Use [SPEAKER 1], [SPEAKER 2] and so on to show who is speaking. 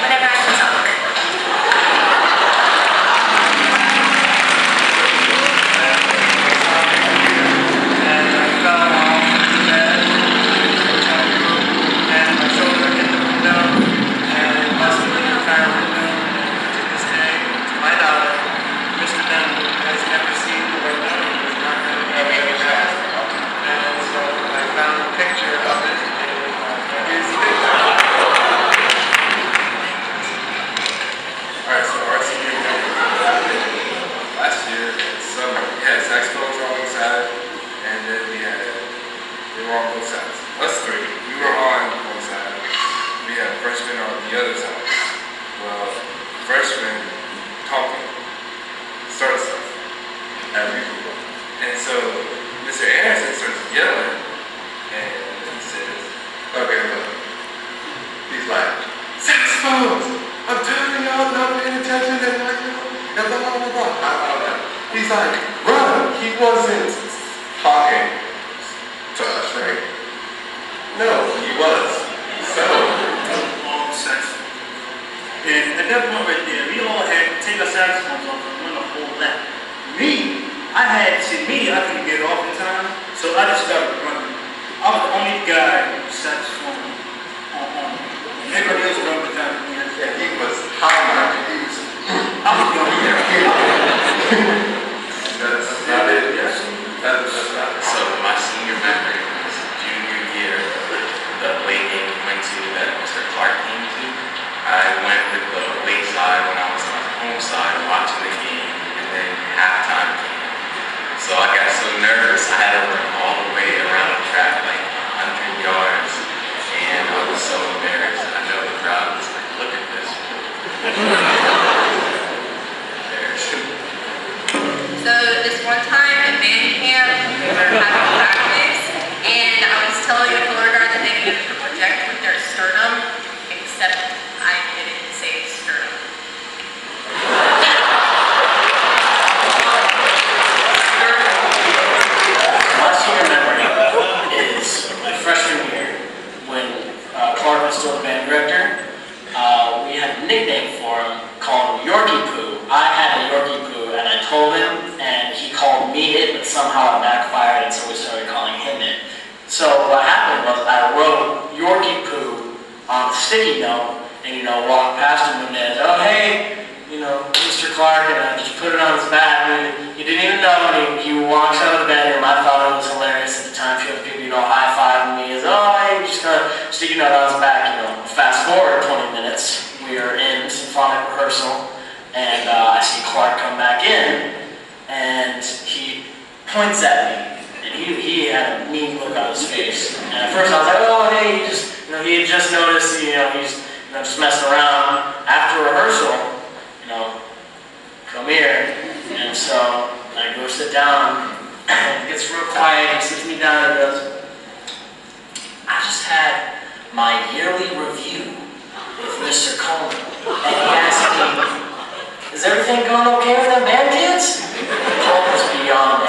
[SPEAKER 1] whenever I can talk.
[SPEAKER 2] And I fell off the bed, and my shoulder hit the window, and it busted the entire window. To this day, to my knowledge, Mr. Dunn has never seen the window. He was not going to be able to ask. And so I found a picture of it, and here's the picture.
[SPEAKER 3] Alright, so our senior year, last year in summer, we had saxophones on one side, and then they were on both sides. Us three, we were on one side, we had freshmen on the other side. Well, freshmen talking, started stuff, as usual. And so, Mr. Anderson starts yelling, and he says, okay, look, he's like, saxophones! I'm telling y'all not paying attention and like, and blah, blah, blah, blah. I don't know. He's like, run! He wasn't talking to us, right? No, he was. So,
[SPEAKER 4] Long saxophone. And at that point right there, we all had to take our saxophones off and run a whole lap. I couldn't get it off in time, so I just started running. I was the only guy with saxophone on. Everybody else running the time.
[SPEAKER 3] yeah, he was hollering. He was,
[SPEAKER 4] I was the only guy.
[SPEAKER 3] that's not it.
[SPEAKER 4] Yes.
[SPEAKER 3] That's not it.
[SPEAKER 5] So my senior memory was junior year, the away game we went to that Mr. Clark came to. I went with the away side when I was on the home side watching the game, and then halftime came. So I got so nervous I had to run all the way around the track, like 100 yards, and I was so embarrassed. I know the crowd was like, look at this. Embarrassed.
[SPEAKER 1] So this one time at band camp, we were having practice, and I was telling the color guard that they needed to project with their sternum, except I didn't say sternum.
[SPEAKER 6] My senior memory is my freshman year when Clark was still the band director. We had a nickname for him called Yorkie Poo. I had a Yorkie Poo and I told him and he called me it, but somehow it backfired and so we started calling him it. So what happened was I wrote Yorkie Poo on a sticky note and walked past him one day and said, oh hey, Mr. Clark, and I just put it on his back, and he didn't even know, and he walks out of the bedroom. I thought it was hilarious at the time. She had people, high-fiving me, as, oh, hey, just gonna stick a note on his back, Fast forward 20 minutes, we are in symphonic rehearsal, and I see Clark come back in, and he points at me, and he had a mean look on his face. And at first I was like, oh, hey, he had just noticed, he's just messing around. After rehearsal, come here. And so I go sit down, and it gets real quiet, he sits me down and goes, I just had my yearly review with Mr. Coleman. And he asked me, is everything going okay with them band kids? Coleman was beyond